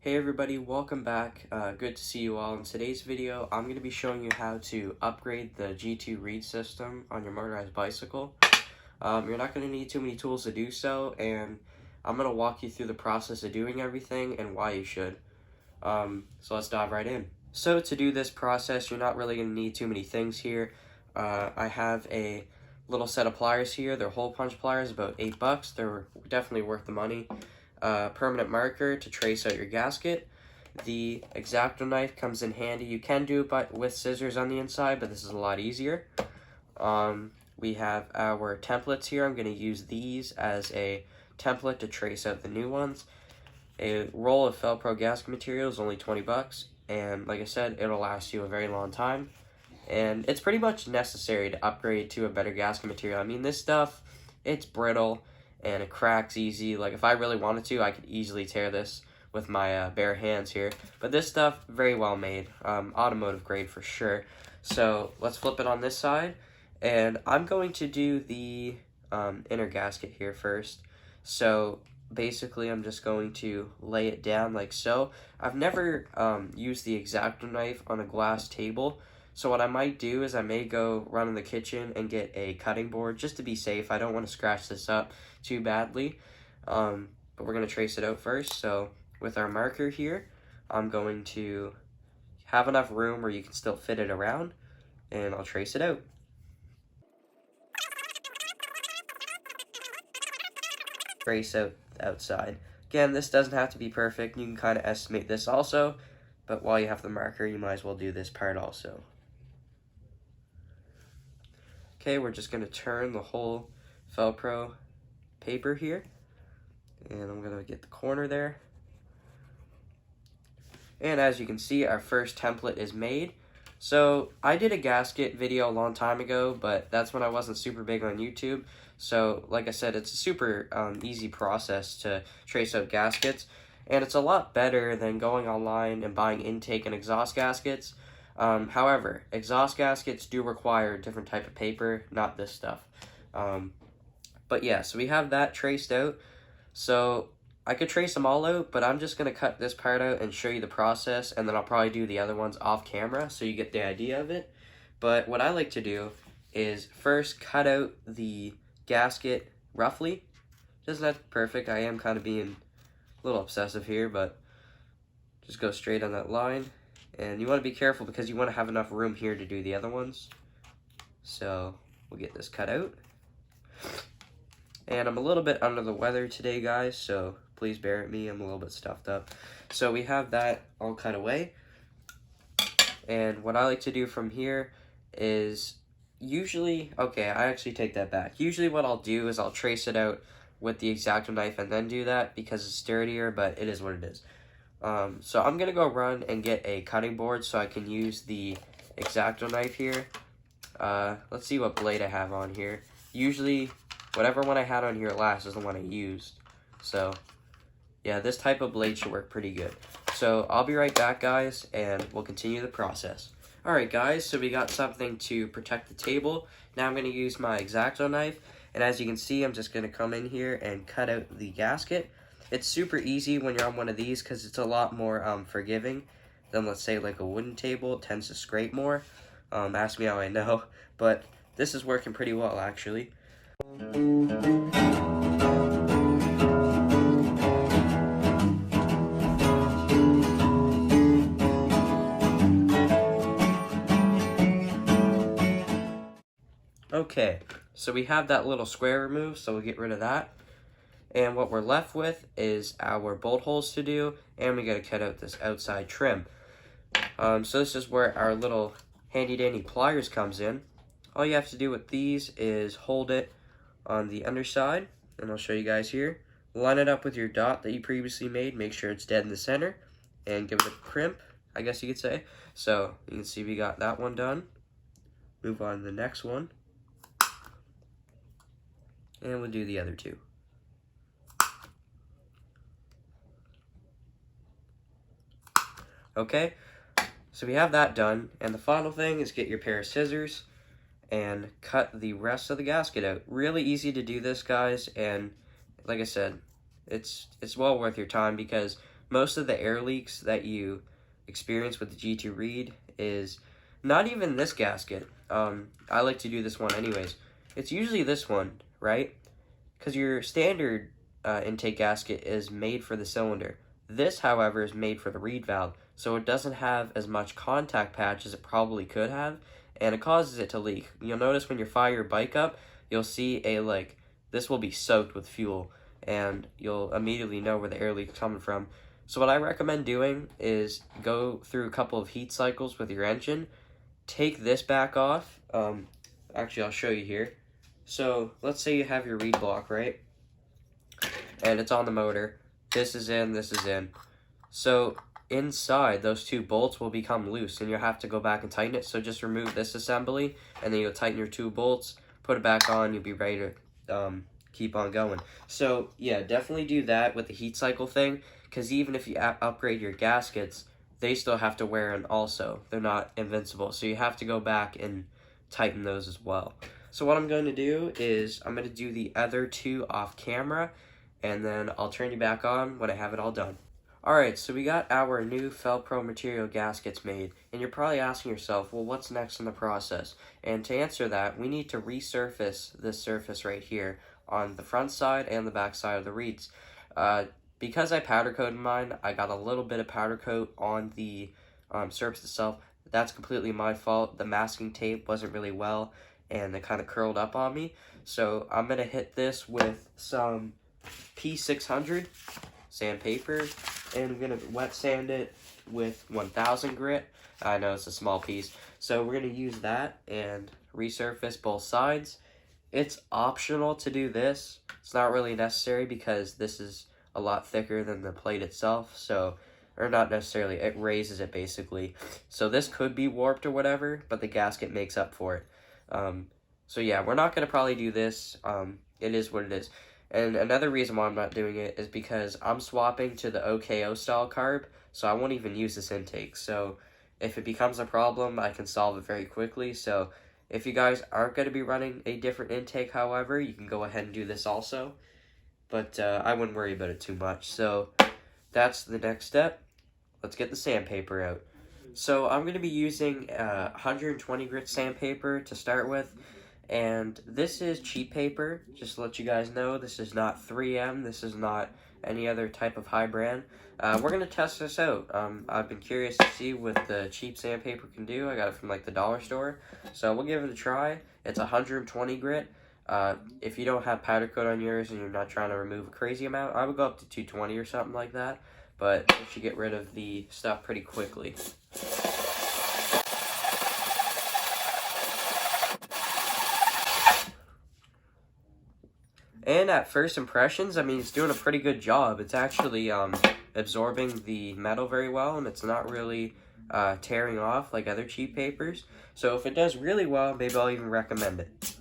Hey everybody, welcome back. Good to see you all. In today's video, I'm going to be showing you how to upgrade the G2 reed system on your motorized bicycle. You're not going to need too many tools to do so, and I'm going to walk you through the process of doing everything and why you should. So let's dive right in. So to do this process, you're not really going to need too many things here. I have a little set of pliers here. They're hole punch pliers, about $8. They're definitely worth the money. Permanent marker to trace out your gasket. The X-Acto knife comes in handy. You can do it with scissors on the inside, but this is a lot easier. We have our templates here. I'm going to use these as a template to trace out the new ones. A roll of Velcro gasket material is only $20, and like I said, it'll last you a very long time. And it's pretty much necessary to upgrade to a better gasket material. I mean, this stuff, it's brittle and it cracks easy. Like, if I really wanted to, I could easily tear this with my bare hands here. But this stuff, very well made. Automotive grade for sure. So let's flip it on this side. And I'm going to do the inner gasket here first. So basically, I'm just going to lay it down like so. I've never used the X-Acto knife on a glass table. So what I might do is I may go run in the kitchen and get a cutting board just to be safe. I don't want to scratch this up too badly, but we're going to trace it out first. So with our marker here, I'm going to have enough room where you can still fit it around, and I'll trace it out. Trace out the outside. Again, this doesn't have to be perfect. You can kind of estimate this also, but while you have the marker, you might as well do this part also. Okay, we're just going to turn the whole Velcro paper here, and I'm going to get the corner there. And as you can see, our first template is made. So I did a gasket video a long time ago, but that's when I wasn't super big on YouTube. So like I said, it's a super easy process to trace out gaskets, and it's a lot better than going online and buying intake and exhaust gaskets. However, exhaust gaskets do require a different type of paper, not this stuff. But yeah, so we have that traced out. So I could trace them all out, but I'm just going to cut this part out and show you the process, and then I'll probably do the other ones off camera so you get the idea of it. But what I like to do is first cut out the gasket roughly. Doesn't have to be perfect. I am kind of being a little obsessive here, but just go straight on that line. And you want to be careful because you want to have enough room here to do the other ones. So we'll get this cut out. And I'm a little bit under the weather today, guys, so please bear with me. I'm a little bit stuffed up. So we have that all cut away. And what I like to do from here is usually, okay, I actually take that back. Usually what I'll do is I'll trace it out with the X-Acto knife and then do that because it's sturdier, but it is what it is. So I'm going to go run and get a cutting board so I can use the X-Acto knife here. Let's see what blade I have on here. Usually, whatever one I had on here last is the one I used. So, yeah, this type of blade should work pretty good. So, I'll be right back, guys, and we'll continue the process. Alright, guys, so we got something to protect the table. Now I'm going to use my X-Acto knife, and as you can see, I'm just going to come in here and cut out the gasket. It's super easy when you're on one of these because it's a lot more forgiving than, let's say, like a wooden table. It tends to scrape more. Ask me how I know, but this is working pretty well, actually. Okay, so we have that little square removed, so we'll get rid of that. And what we're left with is our bolt holes to do, and we gotta cut out this outside trim. So this is where our little handy dandy pliers comes in. All you have to do with these is hold it on the underside, and I'll show you guys here. Line it up with your dot that you previously made, make sure it's dead in the center, and give it a crimp, I guess you could say. So you can see we got that one done. Move on to the next one. And we'll do the other two. Okay, so we have that done, and the final thing is get your pair of scissors and cut the rest of the gasket out. Really easy to do this, guys, and like I said, it's well worth your time because most of the air leaks that you experience with the G2 Reed is not even this gasket. I like to do this one anyways. It's usually this one, right? Because your standard intake gasket is made for the cylinder. This, however, is made for the reed valve, so it doesn't have as much contact patch as it probably could have, and it causes it to leak. You'll notice when you fire your bike up, you'll see this will be soaked with fuel, and you'll immediately know where the air leak is coming from. So what I recommend doing is go through a couple of heat cycles with your engine, take this back off. Actually, I'll show you here. So let's say you have your reed block, right? And it's on the motor. This is in, this is in. So inside, those two bolts will become loose, and you'll have to go back and tighten it. So just remove this assembly, and then you'll tighten your two bolts, put it back on, you'll be ready to keep on going. So yeah, definitely do that with the heat cycle thing, because even if you upgrade your gaskets, they still have to wear in also. They're not invincible, so you have to go back and tighten those as well. So what I'm going to do is I'm going to do the other two off camera, and then I'll turn you back on when I have it all done. Alright, so we got our new Felpro material gaskets made, and you're probably asking yourself, well, what's next in the process? And to answer that, we need to resurface this surface right here on the front side and the back side of the reeds. Because I powder coated mine, I got a little bit of powder coat on the surface itself. That's completely my fault. The masking tape wasn't really well, and it kind of curled up on me. So I'm going to hit this with some P600 sandpaper, and I'm going to wet sand it with 1000 grit. I know it's a small piece. So we're going to use that and resurface both sides. It's optional to do this. It's not really necessary because this is a lot thicker than the plate itself, so, or not necessarily, it raises it basically. So this could be warped or whatever, but the gasket makes up for it. So yeah, we're not going to probably do this. It is what it is. And another reason why I'm not doing it is because I'm swapping to the OKO style carb, so I won't even use this intake. So if it becomes a problem, I can solve it very quickly. So if you guys aren't going to be running a different intake, however, you can go ahead and do this also. But I wouldn't worry about it too much. So that's the next step. Let's get the sandpaper out. So I'm going to be using 120 grit sandpaper to start with. And this is cheap paper, just to let you guys know. This is not 3M. This is not any other type of high brand. We're going to test this out. I've been curious to see what the cheap sandpaper can do. I got it from like the dollar store. So we'll give it a try. It's 120 grit. If you don't have powder coat on yours and you're not trying to remove a crazy amount, I would go up to 220 or something like that. But it should get rid of the stuff pretty quickly. And at first impressions, I mean, it's doing a pretty good job. It's actually absorbing the metal very well, and it's not really tearing off like other cheap papers. So if it does really well, maybe I'll even recommend it.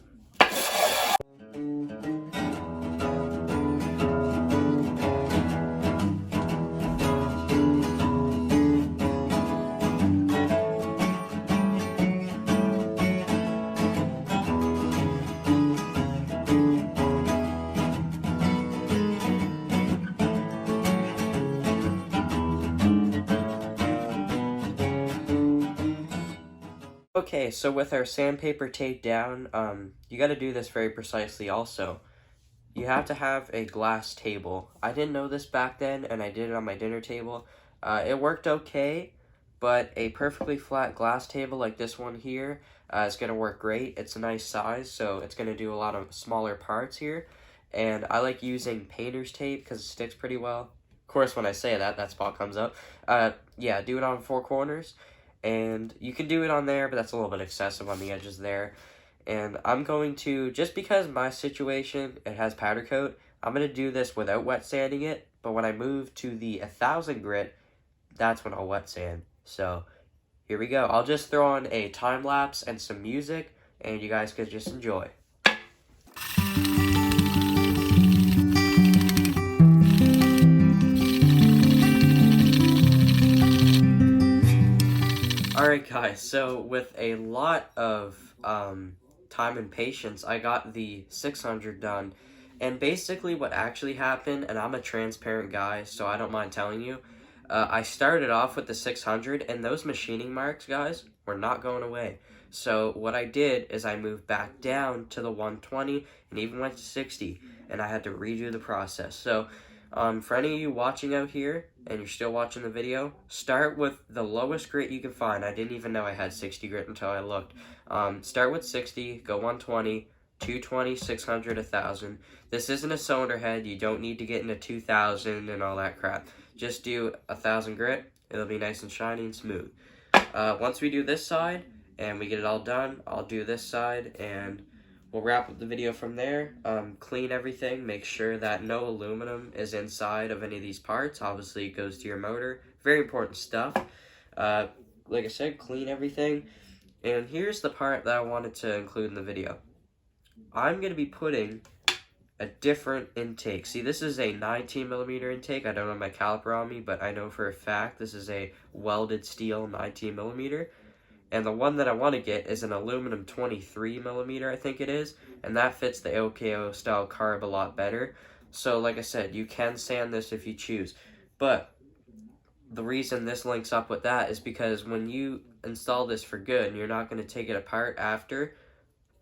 Okay, so with our sandpaper taped down, you got to do this very precisely also. You have to have a glass table. I didn't know this back then, and I did it on my dinner table. It worked okay, but a perfectly flat glass table like this one here is going to work great. It's a nice size, so it's going to do a lot of smaller parts here. And I like using painter's tape because it sticks pretty well. Of course, when I say that, that spot comes up. Yeah, do it on 4 corners. And you can do it on there, but that's a little bit excessive on the edges there. And I'm going to, just because my situation, it has powder coat, I'm going to do this without wet sanding it. But when I move to the 1000 grit, that's when I'll wet sand. So here we go. I'll just throw on a time lapse and some music, and you guys can just enjoy. Alright guys, so with a lot of time and patience, I got the 600 done. And basically what actually happened, and I'm a transparent guy, so I don't mind telling you, I started off with the 600, and those machining marks, guys, were not going away. So what I did is I moved back down to the 120 and even went to 60, and I had to redo the process. So for any of you watching out here and you're still watching the video, start with the lowest grit you can find. I didn't even know I had 60 grit until I looked. Start with 60, go 120, 220, 600, 1000. This isn't a cylinder head. You don't need to get into 2000 and all that crap. Just do 1000 grit. It'll be nice and shiny and smooth. Once we do this side and we get it all done, I'll do this side and we'll wrap up the video from there. Clean everything. Make sure that no aluminum is inside of any of these parts. Obviously, it goes to your motor. Very important stuff. Like I said, clean everything. And here's the part that I wanted to include in the video. I'm going to be putting a different intake. See, this is a 19mm intake. I don't have my caliper on me, but I know for a fact this is a welded steel 19mm. And the one that I want to get is an aluminum 23mm, I think it is. And that fits the OKO style carb a lot better. So like I said, you can sand this if you choose. But the reason this links up with that is because when you install this for good and you're not going to take it apart after,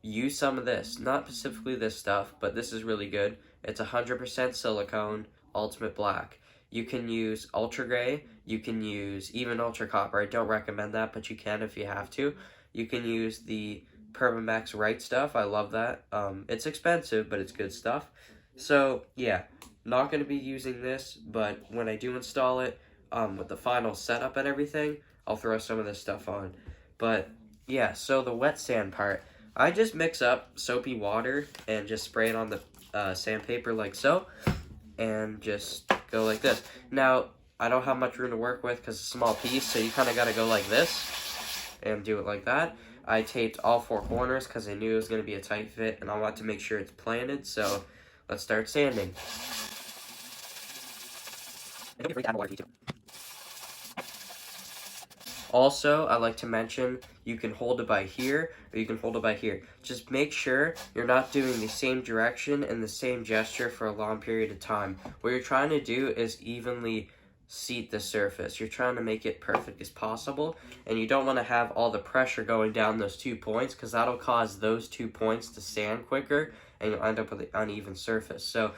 use some of this. Not specifically this stuff, but this is really good. It's 100% silicone, ultimate black. You can use ultra gray, you can use even ultra copper. I don't recommend that, but you can if you have to. You can use the Permamex Right stuff. I love that. It's expensive, but it's good stuff. So yeah, not going to be using this, but when I do install it, with the final setup and everything, I'll throw some of this stuff on. But yeah, so the wet sand part, I just mix up soapy water and just spray it on the sandpaper like so, and just go like this. Now, I don't have much room to work with because it's a small piece, so you kind of got to go like this and do it like that. I taped all 4 corners because I knew it was going to be a tight fit, and I want to make sure it's planted, so let's start sanding. Also, I like to mention, you can hold it by here, or you can hold it by here. Just make sure you're not doing the same direction and the same gesture for a long period of time. What you're trying to do is evenly seat the surface. You're trying to make it perfect as possible, and you don't want to have all the pressure going down those 2 points, because that'll cause those 2 points to sand quicker, and you'll end up with an uneven surface. So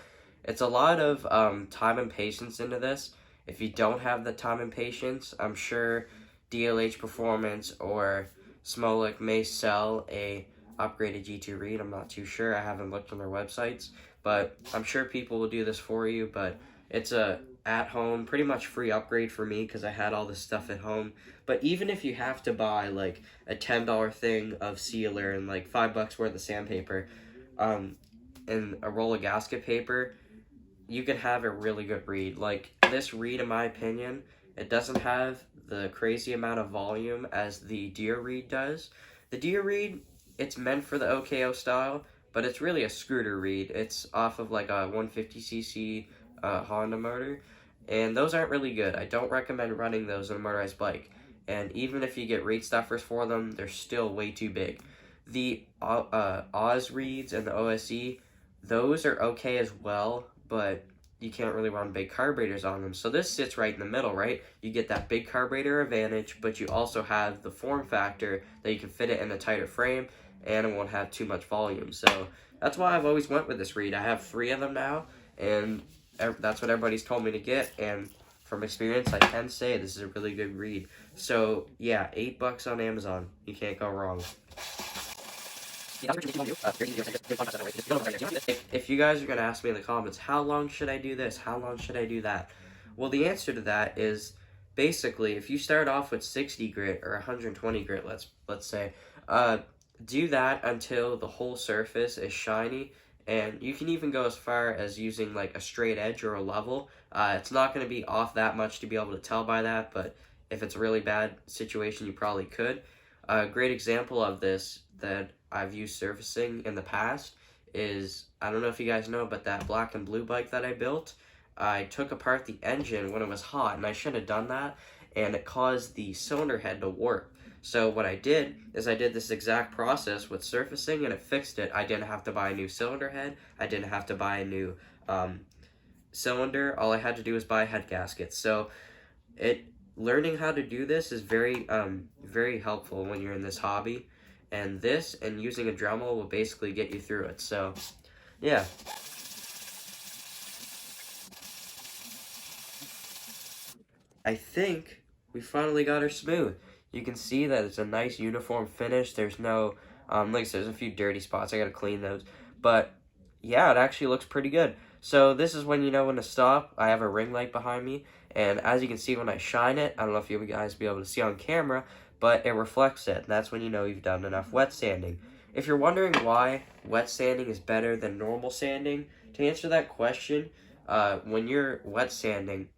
it's a lot of time and patience into this. If you don't have the time and patience, I'm sure DLH Performance or Smolik may sell a upgraded G2 reed. I'm not too sure. I haven't looked on their websites, but I'm sure people will do this for you. But it's a at-home, pretty much free upgrade for me because I had all this stuff at home. But even if you have to buy like a $10 thing of sealer and like $5 worth of sandpaper, and a roll of gasket paper, you can have a really good reed. Like this reed, in my opinion, it doesn't have the crazy amount of volume as the Deere reed does. The Deere reed, it's meant for the OKO style, but it's really a scooter reed. It's off of like a 150cc Honda motor, and those aren't really good. I don't recommend running those on a motorized bike. And even if you get reed stuffers for them, they're still way too big. The Oz reeds and the OSE, those are okay as well, but you can't really run big carburetors on them. So this sits right in the middle, right? You get that big carburetor advantage, but you also have the form factor that you can fit it in a tighter frame, and it won't have too much volume. So that's why I've always went with this reed. I have 3 of them now, and that's what everybody's told me to get, and from experience, I can say this is a really good reed. So yeah, $8 on Amazon. You can't go wrong. If you guys are going to ask me in the comments, how long should I do this? How long should I do that? Well, the answer to that is basically if you start off with 60 grit or 120 grit, let's say, do that until the whole surface is shiny. And you can even go as far as using like a straight edge or a level. It's not going to be off that much to be able to tell by that, but if it's a really bad situation, you probably could. A great example of this that I've used surfacing in the past is, I don't know if you guys know, but that black and blue bike that I built, I took apart the engine when it was hot, and I shouldn't have done that, and it caused the cylinder head to warp. So what I did is I did this exact process with surfacing, and it fixed it. I didn't have to buy a new cylinder head. I didn't have to buy a new cylinder. All I had to do was buy a head gasket. So Learning how to do this is very helpful when you're in this hobby, and this and using a Dremel will basically get you through it. So yeah. I think we finally got her smooth. You can see that it's a nice uniform finish. There's no, like there's a few dirty spots. I gotta clean those. But yeah, it actually looks pretty good. So this is when you know when to stop. I have a ring light behind me. And as you can see when I shine it, I don't know if you guys will be able to see on camera, but it reflects it. And that's when you know you've done enough wet sanding. If you're wondering why wet sanding is better than normal sanding, to answer that question, when you're wet sanding,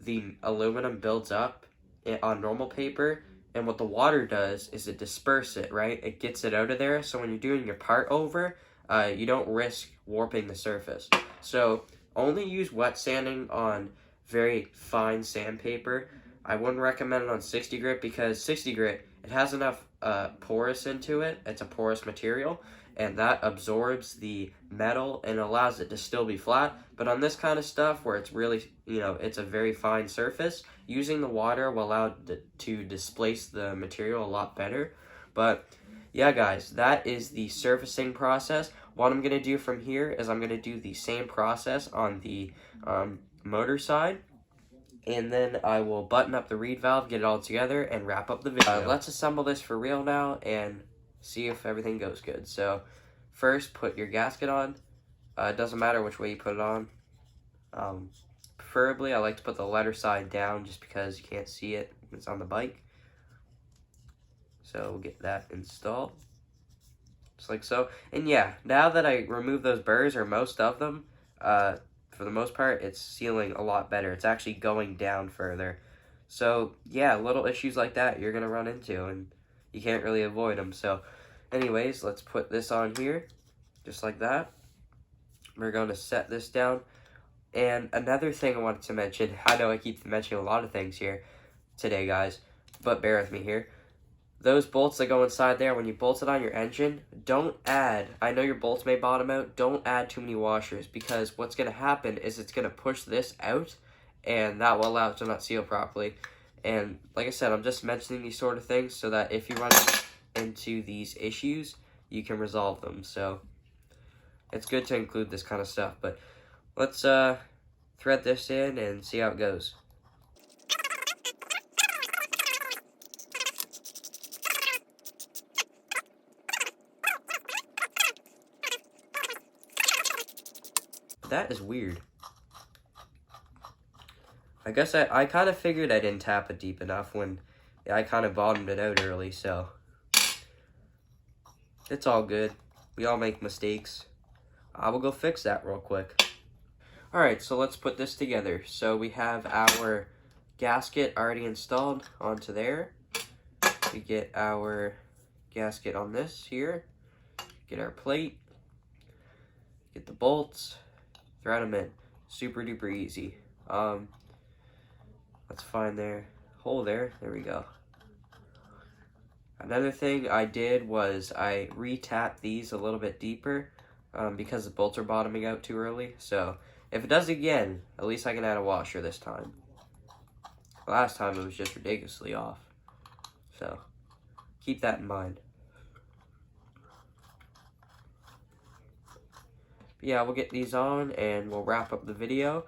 the aluminum builds up on normal paper, and what the water does is it disperses it, right? It gets it out of there, so when you're doing your part over, you don't risk warping the surface. So only use wet sanding on very fine sandpaper. I wouldn't recommend it on 60 grit because 60 grit, it has enough porous into it. It's a porous material, and that absorbs the metal and allows it to still be flat. But on this kind of stuff where it's really, it's a very fine surface, using the water will allow it to displace the material a lot better. But yeah, guys, that is the surfacing process. What I'm going to do from here is I'm going to do the same process on the motor side. And then I will button up the reed valve, get it all together, and wrap up the video. Let's assemble this for real now and see if everything goes good. So first, put your gasket on. It doesn't matter which way you put it on. Preferably, I like to put the letter side down just because you can't see it when it's on the bike. So we'll get that installed. Just like so. And yeah, now that I removed those burrs, or most of them, for the most part, it's sealing a lot better. It's actually going down further. So yeah, little issues like that you're going to run into, and you can't really avoid them. So anyways, let's put this on here, just like that. We're going to set this down. And another thing I wanted to mention, I know I keep mentioning a lot of things here today, guys, but bear with me here. Those bolts that go inside there, when you bolt it on your engine, don't add, I know your bolts may bottom out, don't add too many washers, because what's going to happen is it's going to push this out, and that will allow it to not seal properly. And like I said, I'm just mentioning these sort of things so that if you run into these issues, you can resolve them. So it's good to include this kind of stuff, but let's thread this in and see how it goes. That is weird. I guess I kind of figured I didn't tap it deep enough when I kind of bottomed it out early, so it's all good. We all make mistakes. I will go fix that real quick. Alright, so let's put this together. So we have our gasket already installed onto there. We get our gasket on this here. Get our plate. Get the bolts. Thread them in. Super duper easy. Let's find their hole there. There we go. Another thing I did was I re-tapped these a little bit deeper because the bolts are bottoming out too early. So if it does again, at least I can add a washer this time. Last time it was just ridiculously off. So keep that in mind. Yeah, we'll get these on and we'll wrap up the video.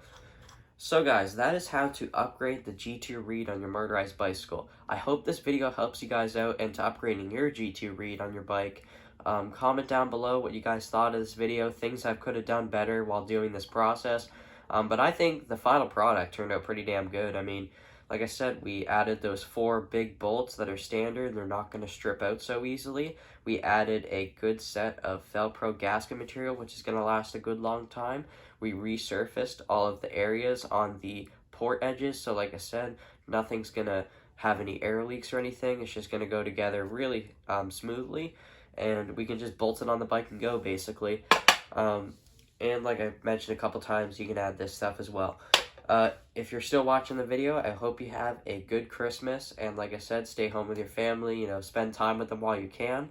So guys, that is how to upgrade the G2 reed on your motorized bicycle. I hope this video helps you guys out into upgrading your G2 reed on your bike. Comment down below what you guys thought of this video, things I could have done better while doing this process. But I think the final product turned out pretty damn good. I mean, like I said, we added those 4 big bolts that are standard. They're not going to strip out so easily. We added a good set of Velcro gasket material, which is going to last a good long time. We resurfaced all of the areas on the port edges. So like I said, nothing's going to have any air leaks or anything. It's just going to go together really smoothly. And we can just bolt it on the bike and go, basically. And like I mentioned a couple times, you can add this stuff as well. If you're still watching the video, I hope you have a good Christmas, and like I said, stay home with your family, spend time with them while you can.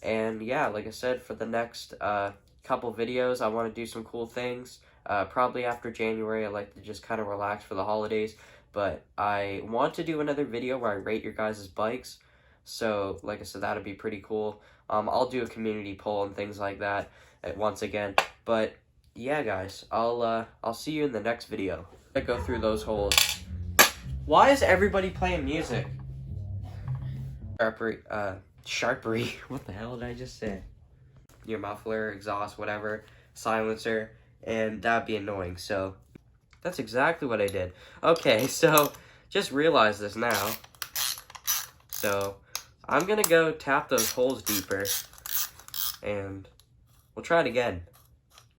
And yeah, like I said, for the next couple videos, I want to do some cool things. Probably after January, I like to just kind of relax for the holidays, but I want to do another video where I rate your guys' bikes. So, like I said, that'd be pretty cool. I'll do a community poll and things like that once again. But yeah, guys, I'll see you in the next video. I go through those holes. Why is everybody playing music? Sharpery. What the hell did I just say? Your muffler, exhaust, whatever, silencer, and that'd be annoying. So that's exactly what I did. Okay, so just realize this now. So I'm gonna go tap those holes deeper, and we'll try it again.